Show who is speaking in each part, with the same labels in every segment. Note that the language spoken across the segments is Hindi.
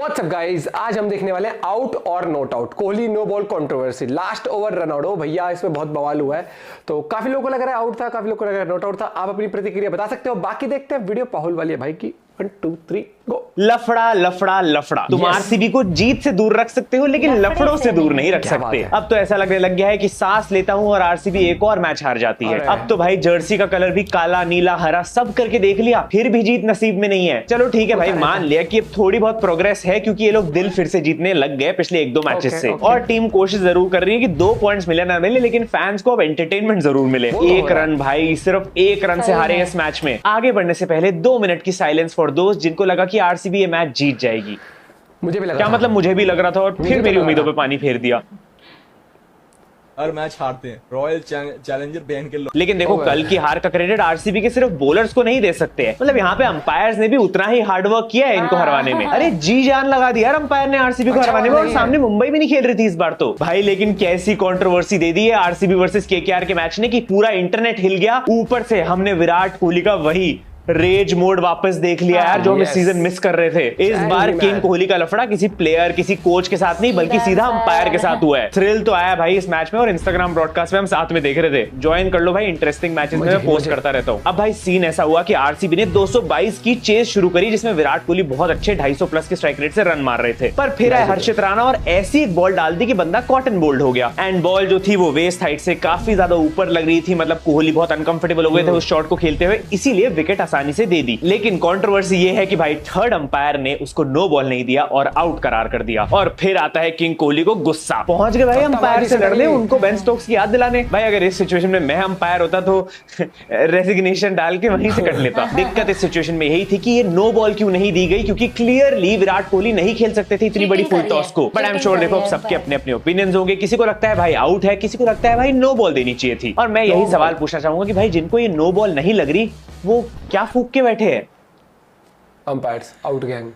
Speaker 1: व्हाट्सअप गाइस, आज हम देखने वाले हैं आउट और not out, Kohli no ball controversy, last over run out हो भैया, इसमें बहुत बवाल हुआ है। तो काफी लोगों को लग रहा है आउट था, काफी लोगों को लग रहा है नॉट आउट था। आप अपनी प्रतिक्रिया बता सकते हो। बाकी देखते हैं वीडियो पाहुल वाली है भाई की। 1 2 3 गो।
Speaker 2: लफड़ा लफड़ा लफड़ा। तुम आरसीबी को जीत से दूर रख सकते हो लेकिन लफड़ों से दूर नहीं रख सकते। अब तो ऐसा लगने लग गया है कि सांस लेता हूं और आरसीबी एक और मैच हार जाती है। अब तो भाई जर्सी का कलर भी काला नीला हरा सब करके देख लिया, फिर भी जीत नसीब में नहीं है। चलो ठीक है भाई, मान लिया कि अब थोड़ी बहुत प्रोग्रेस है क्योंकि ये लोग दिल फिर से जीतने लग गए पिछले 1-2 मैचेस से। और टीम कोशिश जरूर कर रही है कि 2 पॉइंट्स मिले ना मिले लेकिन फैंस को अब एंटरटेनमेंट जरूर मिले। 1 रन भाई, सिर्फ 1 रन से हारे इस मैच में। आगे बढ़ने से पहले 2 मिनट की साइलेंस फॉर दोस्त जिनको लगा कि आरसीबी ये मैच जीत जाएगी।
Speaker 1: मुझे भी लगा
Speaker 2: क्या
Speaker 1: था।
Speaker 2: मतलब मुझे भी लग रहा था और फिर मेरी उम्मीदों पे पानी फेर दिया।
Speaker 3: हर मैच हारते हैं, रॉयल चैलेंजर पहन के लोग।
Speaker 2: लेकिन देखो कल की हार का क्रेडिट आरसीबी के सिर्फ बॉलर्स को नहीं दे सकते हैं। मतलब यहाँ पे अंपायर्स ने भी उतना ही हार्डवर्क किया है इनको हरवाने में। अरे जी जान लगा दिया यार अंपायर ने आरसीबी को हरवाने में, और सामने मुंबई भी नहीं खेल रही थी इस बार तो भाई। लेकिन कैसी कंट्रोवर्सी दे दी है आरसीबी वर्सेस केकेआर के मैच ने कि पूरा इंटरनेट हिल गया। ऊपर से हमने विराट कोहली का वही रेज मोड वापस देख लिया यार जो हम इस सीजन मिस कर रहे थे। इस बार किंग कोहली का लफड़ा किसी प्लेयर किसी कोच के साथ नहीं बल्कि सीधा अंपायर के साथ हुआ है। थ्रिल तो आया भाई इस मैच में और इंस्टाग्राम ब्रॉडकास्ट में हम साथ में देख रहे थे। ज्वाइन कर लो भाई, इंटरेस्टिंग मैचेस में मैं पोस्ट करता रहता हूं। अब भाई सीन ऐसा हुआ कि आरसीबी ने 222 की चेज शुरू करी जिसमें विराट कोहली बहुत अच्छे 250 प्लस के स्ट्राइक रेट से रन मार रहे थे। पर फिर आए हर्षित राणा और ऐसी एक बॉल डाल दी कि बंदा कॉटन बोल्ड हो गया। एंड बॉल जो थी वो वेस्ट हाइट से काफी ज्यादा ऊपर लग रही थी। मतलब कोहली बहुत अनकंफर्टेबल हो गए थे उस शॉट को खेलते हुए, इसीलिए विकेट आसानी से दे दी। लेकिन कंट्रोवर्सी ये है कि भाई थर्ड अंपायर ने उसको नो बॉल नहीं दिया और आउट करार कर दिया। और फिर आता है किंग कोहली को गुस्सा। पहुंच गए भाई अंपायर से लड़ने, उनको बेन स्टोक्स की याद दिलाने। भाई अगर इस सिचुएशन में मैं अंपायर होता तो रेजिग्नेशन डाल के वहीं से कट लेता। दिक्कत इस सिचुएशन में यही थी कि ये नो बॉल क्यों नहीं दी गई, क्योंकि क्लियरली विराट कोहली नहीं खेल सकते थे इतनी बड़ी फुल टॉस को। बट आई एम श्योर देखो सबके अपने अपने ओपिनियंस होंगे। किसी को लगता है भाई आउट है, किसी को लगता है भाई नो बॉल देनी चाहिए थी। और मैं यही सवाल पूछना चाहूंगा कि भाई जिनको ये नो बॉल नहीं लग रही वो क्या फूक के बैठे हैं?
Speaker 1: अंपायर्स आउट गैंग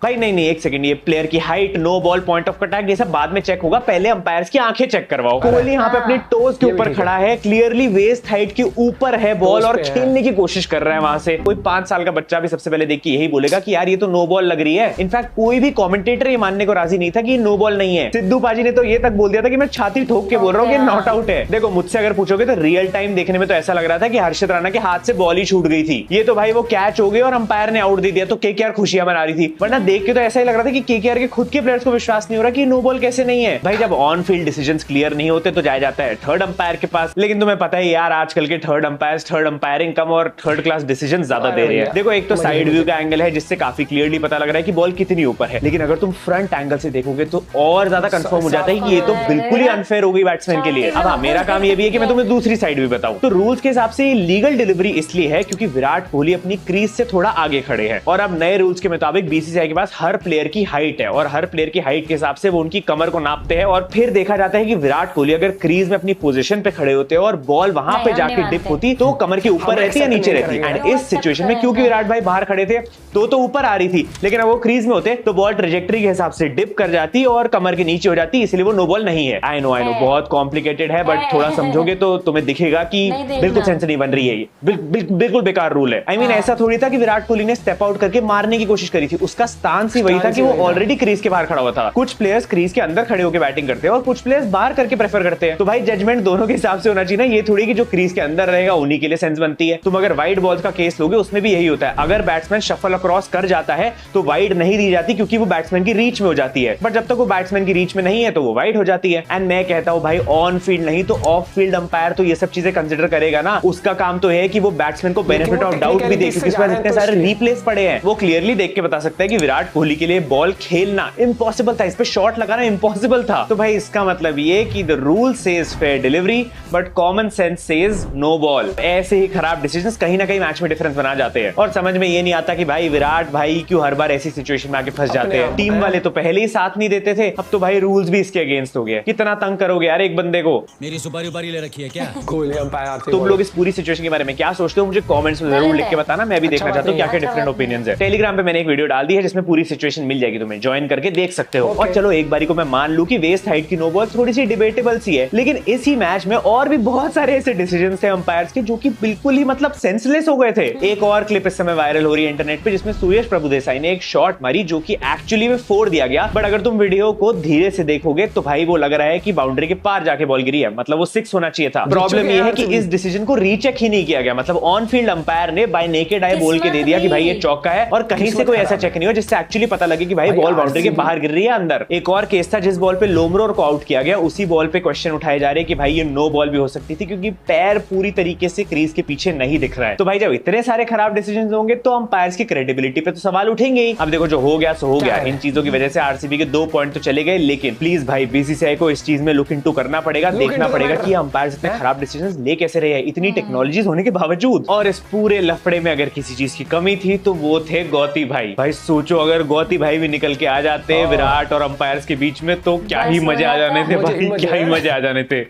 Speaker 2: भाई नहीं एक सेकंड, ये प्लेयर की height, no ball, point of contact ये सब बाद में चेक होगा, पहले अंपायर्स की आंखें चेक करवाओ। कोहली यहाँ पे अपने टोज के ऊपर खड़ा है, क्लियरली वेस्ट हाइट के ऊपर है बॉल और खेलने की कोशिश कर रहा है वहां से। कोई 5 साल का बच्चा भी सबसे पहले देख के यही बोलेगा कि यार ये तो नो बॉल लग रही है। इनफैक्ट कोई भी कमेंटेटर ये मानने को राजी नहीं था कि नो बॉल नहीं है। सिद्धू पाजी ने तो ये तक बोल दिया था कि मैं छाती ठोक के बोल रहा हूँ कि नॉट आउट है। देखो मुझसे अगर पूछोगे तो रियल टाइम देखने में तो ऐसा लग रहा था कि हर्षित राणा के हाथ से बॉल ही छूट गई थी। ये तो भाई वो कैच हो गई और अंपायर ने आउट दे दिया तो केकेआर खुशियां मना रही थी। वरना देख के तो ऐसा ही लग रहा था कि केकेआर के खुद के प्लेयर्स को विश्वास नहीं हो रहा कि नो बॉल कैसे नहीं है। भाई जब ऑन फील्ड डिसीजंस क्लियर नहीं होते तो जाया जाता है थर्ड अंपायर के पास। लेकिन तुम्हें पता है यार आजकल के थर्ड अंपायर्स थर्ड अंपायरिंग कम और थर्ड क्लास डिसीजंस ज्यादा दे रहे हैं। देखो एक तो साइड व्यू का एंगल है जिससे काफी क्लियरली पता लग रहा है कि बॉल कितनी ऊपर है, लेकिन अगर तुम फ्रंट एंगल से देखोगे तो और ज्यादा कंफर्म हो जाता है कि ये तो बिल्कुल ही अनफेयर हो गई बैट्समैन के लिए। अब हाँ, मेरा काम ये भी है कि मैं तुम्हें दूसरी साइड भी बताऊं। तो रूल्स के हिसाब से लीगल डिलीवरी इसलिए है क्योंकि विराट कोहली अपनी क्रीज से थोड़ा आगे खड़े हैं और अब नए रूल्स के मुताबिक बीसीसीआई के पास हर प्लेयर की हाइट है और हर प्लेयर की हाइट के हिसाब से वो उनकी कमर को नापते हैं और फिर देखा जाता है कि विराट कोहली अगर क्रीज में अपनी पोजीशन पे खड़े होते और बॉल वहां पे जाके डिप होती तो कमर के ऊपर रहती या नीचे रहती। एंड इस सिचुएशन में क्योंकि विराट भाई बाहर खड़े थे तो ऊपर आ रही थी, लेकिन अब वो क्रीज में होते तो बॉल ट्रेजेक्टरी के हिसाब से डिप कर जाती और कमर के नीचे हो जाती, इसलिए वो नो बॉल नहीं है। आई नो बहुत कॉम्प्लिकेटेड है बट थोड़ा समझोगे तो तुम्हें दिखेगा कि बिल्कुल सेंस नहीं बन रही है ये, बिल्कुल बेकार रूल है। आई मीन ऐसा थोड़ी था कि विराट कोहली ने स्टेप आउट करके मारने की कोशिश करी थी, उसका स्टांस ही वही था कि वो ऑलरेडी क्रीज के बाहर खड़ा हुआ था। कुछ प्लेयर्स क्रीज के अंदर खड़े होकर बैटिंग करते हैं और कुछ प्लेयर्स बाहर करके प्रेफर करते हैं। तो भाई जजमेंट दोनों के हिसाब से होना चाहिए ना, ये थोड़ी कि जो क्रीज के अंदर रहेगा उन्हीं के लिए सेंस बनती है। तुम अगर वाइड बॉल्स का केस लोगे उसमें भी यही होता है, अगर बैट्समैन शफल अक्रॉस कर जाता है तो वाइड नहीं दी जाती क्योंकि वो बैट्समैन की रीच में हो जाती है, बट जब तक वो बैट्समैन की रीच में नहीं है तो वो वाइड हो जाती है। एंड मैं कहता हूं भाई ऑन फील्ड नहीं तो ऑफ फील्ड अंपायर तो ये सब चीजें कंसिडर करेगा ना, उसका काम तो है कि वो बैट्समैन को बेनिफिट ऑफ डाउट भी दे, क्योंकि इसमें इतने सारे रीप्लेस पड़े हैं। वो क्लियरली देख के बता सकता है कि विराट कोहली के लिए बॉल खेलना इम्पॉसिबल था, इस पे शॉट लगाना इम्पॉसिबल था। तो भाई इसका मतलब ये कि the rule says fair delivery but common sense says no ball. ऐसे ही खराब डिसीजंस कहीं ना कहीं मैच में डिफरेंस बना जाते हैं और समझ में ये नहीं आता कि भाई विराट भाई क्यों हर बार ऐसी सिचुएशन में आके फंस जाते हैं। टीम वाले तो पहले ही साथ नहीं देते थे, अब तो भाई रूल्स भी इसके अगेंस्ट हो गए। कितना तंग करोगे यार एक बंदे को?
Speaker 3: मेरी सुपारी उपारी ले रखी है क्या?
Speaker 1: कोहली अंपायर।
Speaker 2: तुम लोग इस पूरी सिचुएशन के बारे में क्या सोचते हो मुझे कमेंट्स में जरूर लिख के बताना, मैं भी देखना चाहता हूँ क्या क्या डिफरेंट ओपिनियंस है। टेलीग्राम पे मैंने एक वीडियो डाल दी है जिसमें पूरी सिचुएशन मिल जाएगी, तुम्हें ज्वाइन करके देख सकते हो। और चलो एक बारी को मैं मान लूं कि वेस्ट हाइट की नो बॉल थोड़ी सी डिबेटेबल सी है, लेकिन इसी मैच में और भी बहुत सारे ऐसे डिसीजन थे अंपायर्स के जो कि बिल्कुल ही मतलब सेंसलेस हो गए थे। एक और क्लिप इस समय वायरल हो रही है इंटरनेट पे जिसमें सुयश प्रभुदेसाई ने एक शॉट मारी जो कि एक्चुअली में 4 दिया गया, बट अगर तुम वीडियो को धीरे से देखोगे तो भाई वो लग रहा है कि बाउंड्री के पार जाके बॉल गिरी है, मतलब वो 6 होना चाहिए था। प्रॉब्लम ये है कि इस डिसीजन को रीचेक ही नहीं किया गया, मतलब ऑन फील्ड अंपायर ने बाय नेकेड आई बोल के दे दिया कि भाई ये चौका है और कहीं से कोई ऐसा चेक नहीं हो जिससे एक्चुअली पता लगे कि भाई बॉल बाउंड्री के बाहर गिर रही है अंदर। एक और केस था जिस बॉल पे लोमरोर को आउट किया गया, उसी बॉल पे क्वेश्चन उठाए जा रहे हैं कि भाई ये नो बॉल भी हो सकती थी क्योंकि पैर पूरी तरीके से क्रीज के पीछे नहीं दिख रहा है। तो भाई जब इतने सारे खराब डिसीजन होंगे तो अंपायर्स की क्रेडिबिलिटी पे तो सवाल उठेंगे ही। अब देखो जो हो गया सो हो गया, इन चीजों की वजह से आरसीबी के 2 पॉइंट तो चले गए, लेकिन प्लीज भाई बीसीसीआई को इस चीज में लुक इनटू करना पड़ेगा, देखना पड़ेगा कि अंपायर्स इतने खराब डिसीजन ले कैसे रहे हैं इतनी टेक्नोलॉजीज होने के बावजूद। और इस पूरे लफड़े में अगर किसी चीज की कमी थी तो वो थे गौती भाई। भाई सोचो अगर गौती भाई भी निकल के आ जाते विराट और अंपायर्स के बीच में तो क्या ही मजे आ जाने थे भाई, क्या ही मजे आ जाने थे।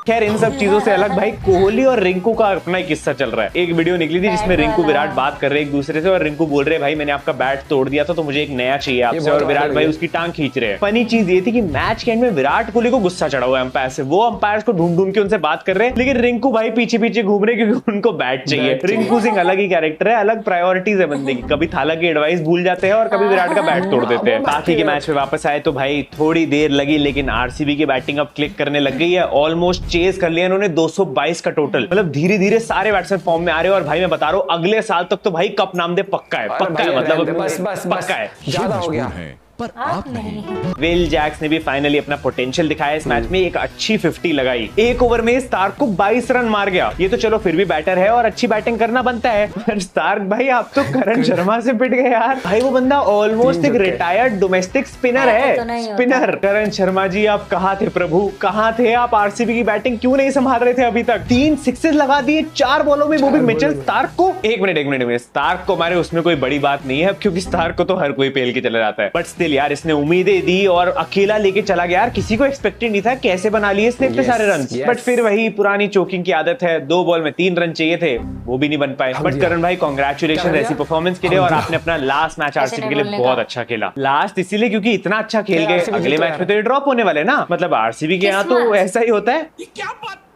Speaker 2: खैर इन सब चीजों से अलग भाई कोहली और रिंकू का अपना ही किस्सा चल रहा है। एक वीडियो निकली थी जिसमें रिंकू विराट बात कर रहे हैं एक दूसरे से और रिंकू बोल रहे भाई मैंने आपका बैट तोड़ दिया था तो मुझे एक नया चाहिए आपसे, और विराट भाई उसकी टांग खींच रहे हैं। फनी चीज ये थी कि मैच के एंड में विराट कोहली को गुस्सा चढ़ा हुआ है अंपायर से, वो अंपायर को ढूंढ ढूंढ के उनसे बात कर रहे हैं, लेकिन रिंकू भाई पीछे पीछे घूम रहे क्योंकि उनको बैट चाहिए। रिंकू सिंह अलग ही कैरेक्टर है, अलग प्रायोरिटीज है बंदे की, कभी थाला की एडवाइस भूल जाते हैं और कभी विराट का बैट तोड़ देते हैं। बाकी के मैच में वापस आए तो भाई थोड़ी देर लगी, लेकिन आरसीबी की बैटिंग अब क्लिक करने लग गई है। ऑलमोस्ट चेज कर लिया इन्होंने 222 का टोटल, मतलब धीरे धीरे सारे बैट्समैन फॉर्म में आ रहे हैं। और भाई मैं बता रहा हूं अगले साल तक तो भाई कप नाम दे पक्का है, पक्का है, मतलब
Speaker 1: बस
Speaker 2: पक्का है,
Speaker 1: ज्यादा हो गया।
Speaker 4: पर आप नहीं।
Speaker 2: विल जैक्स ने भी फाइनली अपना पोटेंशियल दिखाया इस मैच में, एक अच्छी 50 लगाई। एक ओवर में स्टार्क को 22 रन मार गया, ये तो चलो फिर भी बैटर है और अच्छी बैटिंग करना बनता है, पर स्टार्क भाई आप तो करण शर्मा से पिट गए यार। भाई वो बंदा ऑलमोस्ट एक रिटायर्ड डोमेस्टिक स्पिनर है, स्पिनर। करण शर्मा जी आप कहाँ थे प्रभु, कहाँ थे आप? आरसीबी की बैटिंग क्यों नहीं संभाल रहे थे अभी तक? 3 सिक्सेस लगा दिए 4 बॉलों में, वो भी मिचेल स्टार्क को। एक मिनट स्टार्क को मारे उसमें कोई बड़ी बात नहीं है क्योंकि स्टार्क को तो हर कोई पेल के चला जाता है, बट स्टिल यार इसने उम्मीदें दी और अकेला लेके चला गया यार, किसी को एक्सपेक्टेड नहीं था, कैसे बना लिए इसने इतने सारे रन। बट फिर वही पुरानी चोकिंग की आदत है, 2 बॉल में 3 रन चाहिए थे, वो भी नहीं बन पाए। बट करण भाई कांग्रेचुलेशन ऐसी परफॉर्मेंस के लिए, और आपने अपना लास्ट मैच आरसीबी के लिए बहुत अच्छा खेला। लास्ट इसीलिए क्योंकि इतना अच्छा खेल गए, अगले मैच में तो ये ड्रॉप होने वाले ना, मतलब आरसीबी के यहाँ तो ऐसा ही होता है।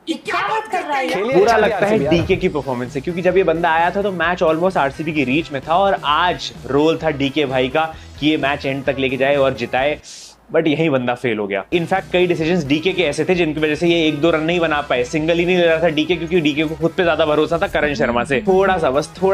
Speaker 4: क्या बात कर रहा है?
Speaker 2: बुरा लगता है डीके की परफॉर्मेंस से, क्योंकि जब ये बंदा आया था तो मैच ऑलमोस्ट आरसीबी की रीच में था और आज रोल था डीके भाई का कि ये मैच एंड तक लेके जाए और जिताए, बट यही बंदा फेल हो गया। इनफैक्ट कई डिसीजंस डीके के ऐसे थे जिनकी वजह से ये 1-2 रन नहीं बना पाए, सिंगल ही नहीं ले रहा था डीके, क्योंकि डीके को खुद पे ज्यादा भरोसा था करण शर्मा से। थोड़ा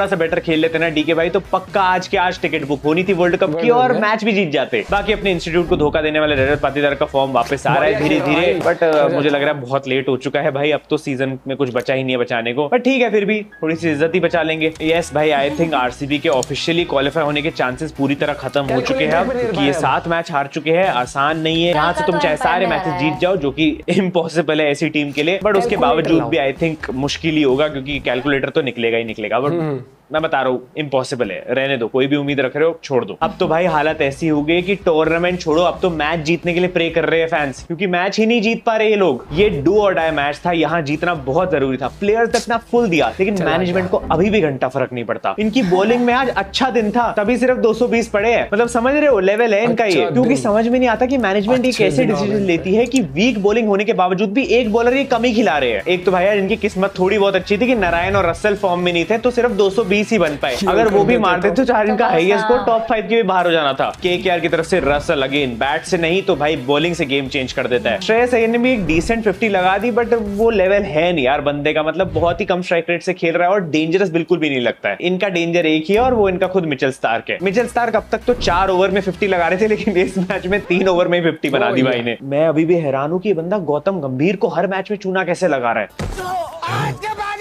Speaker 2: सा बेटर खेल लेते ना डीके भाई तो पक्का आज के आज टिकट बुक होनी थी वर्ल्ड कप की और मैच भी जीत जाते। बाकी अपने इंस्टीट्यूट को धोखा देने वाले रजत पाटीदार का फॉर्म वापस आ रहा है धीरे धीरे, बट मुझे लग रहा है बहुत लेट हो चुका है भाई, अब तो सीजन में कुछ बचा ही नहीं है बचाने को, बट ठीक है फिर भी थोड़ी सी इज्जत ही बचा लेंगे। यस भाई आई थिंक आरसीबी के ऑफिशियली क्वालिफाई होने के चांसेस पूरी तरह खत्म हो चुके हैं अब, क्योंकि ये 7 मैच हार चुके हैं, आसान नहीं है यहाँ से तुम चाहे सारे मैचेस जीत जाओ, जो कि इम्पॉसिबल है ऐसी टीम के लिए, बट उसके बावजूद भी आई थिंक मुश्किल ही होगा क्योंकि कैलकुलेटर तो निकलेगा ही निकलेगा, बट मैं बता रहा हूँ इम्पॉसिबल है, रहने दो, कोई भी उम्मीद रख रहे हो छोड़ दो। अब तो भाई हालत ऐसी हो गई कि टूर्नामेंट छोड़ो, अब तो मैच जीतने के लिए प्रे कर रहे हैं फैंस, क्योंकि मैच ही नहीं जीत पा रहे ये लोग। ये डू और डाई मैच था, यहाँ जीतना बहुत जरूरी था, प्लेयर्स ने अपना फुल दिया, लेकिन मैनेजमेंट को अभी भी घंटा फर्क नहीं पड़ता। इनकी बॉलिंग में आज अच्छा दिन था तभी सिर्फ 220 पड़े हैं, मतलब समझ रहे हो लेवल है इनका ये, क्योंकि समझ में नहीं आता कि मैनेजमेंट एक ऐसे डिसीजन लेती है कि वीक बॉलिंग होने के बावजूद भी एक बॉलर की कमी खिला रहे हैं। एक तो भाई इनकी किस्मत थोड़ी बहुत अच्छी थी कि नारायण और रसल फॉर्म में नहीं थे तो सिर्फ 220 ही बन पाए, अगर वो भी मार देते तो इनका हाईएस्ट स्कोर टॉप 5 के भी बाहर हो जाना था। केकेआर की तरफ से रसल अगेन बैट से नहीं तो भाई बॉलिंग से गेम चेंज कर देता है। श्रेयस अय्यर ने भी एक डिसेंट 50 लगा दी, बट वो लेवल है नहीं यार बंदे का, मतलब बहुत ही कम स्ट्राइक रेट से खेल रहा है और डेंजरस बिल्कुल भी नहीं लगता है। इनका डेंजर एक ही है और वो इनका खुद मिचेल स्टार्क है। मिचेल स्टार्क अब तक तो 4 ओवर में 50 लगा रहे थे, लेकिन इस मैच में 3 ओवर में 50 बना दी भाई ने। मैं अभी भी हैरान हूं कि बंदा गौतम गंभीर को हर मैच में चूना कैसे लगा रहा है।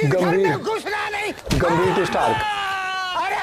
Speaker 1: गंभीर टू स्टार्क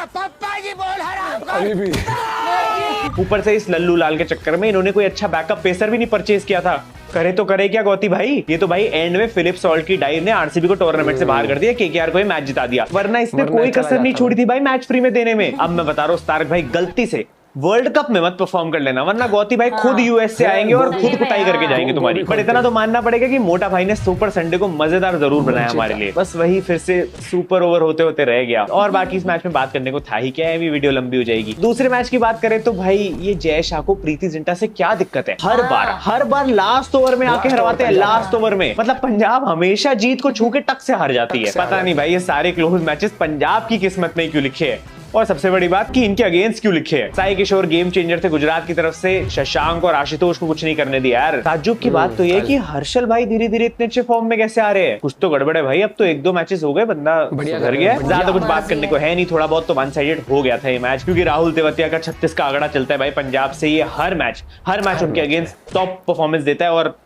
Speaker 4: पप्पा जी बोल हराम
Speaker 1: अभी भी।
Speaker 2: ऊपर से इस लल्लू लाल के चक्कर में इन्होंने कोई अच्छा बैकअप पेसर भी नहीं परचेज किया था। करे तो करे क्या गौती भाई, ये तो भाई एंड में फिलिप सॉल्ट की डाइव ने आरसीबी को टूर्नामेंट से बाहर कर दिया, केकेआर को मैच जिता दिया, वरना इसने कोई कसर नहीं छोड़ी थी भाई मैच फ्री में देने में। अब मैं बता रहा हूँ स्टार्क भाई गलती से वर्ल्ड कप में मत परफॉर्म कर लेना, वरना गौती भाई खुद यूएस से आएंगे और खुद कुटाई करके जाएंगे तुम्हारी। पर इतना तो मानना पड़ेगा कि मोटा भाई ने सुपर संडे को मजेदार जरूर बनाया हमारे लिए, बस वही फिर से सुपर ओवर होते होते रह गया। और बाकी इस मैच में बात करने को था ही क्या है, अभी वीडियो लंबी हो जाएगी। दूसरे मैच की बात करें तो भाई ये जय शाह को प्रीति जिंटा से क्या दिक्कत है, हर बार लास्ट ओवर में आके हरवाते हैं, लास्ट ओवर में। मतलब पंजाब हमेशा जीत को छू के टक से हार जाती है। पता नहीं भाई ये सारे क्लोज मैचेस पंजाब की किस्मत में क्यों लिखे हैं, और सबसे बड़ी बात कि इनके अगेंस्ट क्यों लिखे हैं। साई किशोर गेम चेंजर थे गुजरात की तरफ से, शशांक और आशुतोष को कुछ नहीं करने दिया यार। ताज्जुब की बात तो ये कि हर्षल भाई धीरे धीरे इतने अच्छे फॉर्म में कैसे आ रहे हैं, कुछ तो गड़बड़ है भाई। अब तो 1-2 मैचेस हो गए, बंदा सुधर गया है। ज्यादा कुछ बात करने को है नहीं, थोड़ा बहुत तो वन साइडेड हो गया था ये मैच, क्योंकि राहुल तेवतिया का 36 का आंकड़ा चलता है भाई पंजाब से। ये हर मैच उनके अगेंस्ट टॉप परफॉर्मेंस देता है और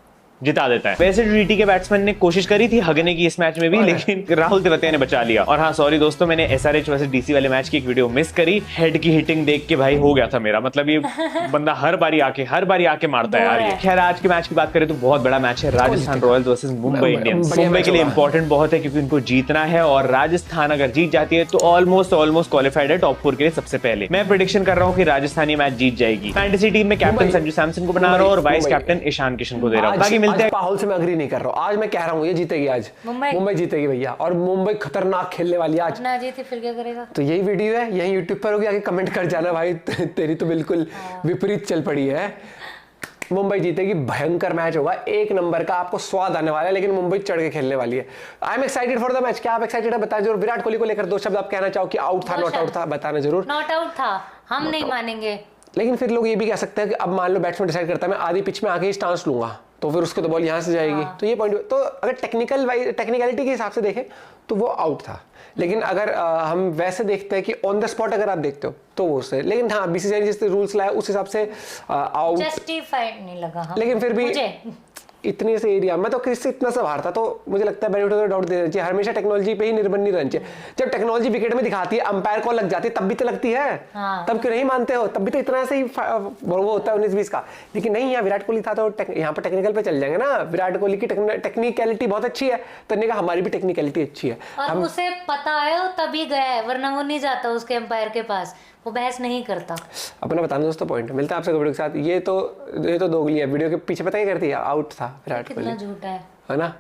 Speaker 2: जिता देता है। वैसे डीटी के बैट्समैन ने कोशिश करी थी हगने की इस मैच में भी, लेकिन राहुल तेवतिया ने बचा लिया। और हाँ सॉरी दोस्तों, मैंने एसआरएच वर्सेस डीसी वाले मैच की एक वीडियो मिस करी। हेड की हिटिंग देख के भाई हो गया था मेरा, मतलब ये बंदा हर बारी आके मारता है यार ये। खैर आज के मैच की बात करें तो बहुत बड़ा मैच है, Rajasthan Royals versus Mumbai Indians. Mumbai के लिए इंपॉर्टेंट बहुत है क्योंकि उनको जीतना है, और राजस्थान अगर जीत जाती है तो ऑलमोस्ट क्वालिफाइड है टॉप 4 के लिए सबसे पहले। मैं प्रेडिक्शन कर रहा हूँ कि राजस्थान ये मैच जीत जाएगी। फैंटेसी टीम में कैप्टन संजू सैमसन को बना रहा हूँ और वाइस कैप्टन ईशान किशन को दे रहा हूँ। बाकी मिलते हैं।
Speaker 1: नहीं कर रहा हूं, आज मैं कह रहा हूं ये जीतेगी, आज मुंबई जीतेगी भैया, और मुंबई खतरनाक खेलने वाली है आज।
Speaker 4: ना जीती फिर क्या करेगा?
Speaker 1: तो यही वीडियो है, यही यूट्यूब पर होगी, आगे कमेंट कर जाना भाई। तेरी तो बिल्कुल विपरीत चल पड़ी है। मुंबई जीतेगी, भयंकर मैच होगा, 1 नंबर का, आपको स्वाद आने वाला है, लेकिन मुंबई चढ़ के खेलने वाली है। I am excited for the match. क्या आप एक्साइटेड है बताएं जरूर। विराट कोहली को लेकर 2 शब्द आप कहना चाहो कि आउट था नॉट आउट था, बताना जरूर।
Speaker 4: नॉट आउट था, हम नहीं मानेंगे।
Speaker 1: लेकिन फिर लोग ये भी कह सकते हैं कि अब मान लो बैट्समैन डिसाइड करता है मैं आधी पिच में आके ही स्टांस लूंगा, तो फिर उसके तो बॉल यहाँ से जाएगी। तो ये पॉइंट, तो अगर टेक्निकलिटी के हिसाब से देखें तो वो आउट था। लेकिन अगर हम वैसे देखते हैं कि ऑन द स्पॉट अगर आप देखते हो तो वो उससे, लेकिन हाँ बीसीसीआई जिस रूल्स लाया उस हिसाब से आउट
Speaker 4: जस्टिफाइड नहीं लगा। हाँ।
Speaker 1: लेकिन फिर भी
Speaker 4: मुझे
Speaker 1: इतने से एरिया में तो किससे इतना सा बाहर था, तो मुझे लगता है बैटिंग को डाउट देना चाहिए। हमेशा टेक्नोलॉजी पे ही निर्भर नहीं रहना चाहिए। जब टेक्नोलॉजी विकेट में दिखाती है, अंपायर को लग जाती है, तब भी तो लगती है।
Speaker 4: हाँ।
Speaker 1: तब क्यों नहीं मानते हो, तब भी तो इतना से ही वो होता है 19-20 का। लेकिन नहीं, यहाँ विराट कोहली था तो यहाँ पर टेक्निकल पे चल जाएंगे ना। विराट कोहली की टेक्निकलिटी बहुत अच्छी है, तो नहीं कहा हमारी भी टेक्निकलिटी अच्छी है।
Speaker 4: और उसे पता है तभी गया है, वरना वो नहीं जाता उसके अंपायर के पास, वो बहस नहीं करता।
Speaker 1: अपना बताना दोस्तों पॉइंट। मिलता है आपसे वीडियो के साथ। ये तो दोगली है, वीडियो के पीछे पता ही करती है, आउट था विराट कोहली,
Speaker 4: कितना झूठा
Speaker 1: है ना।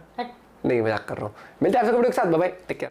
Speaker 1: नहीं मजाक कर रहा हूँ। मिलते हैं आपसे वीडियो के साथ, बाय बाय, टेक केयर।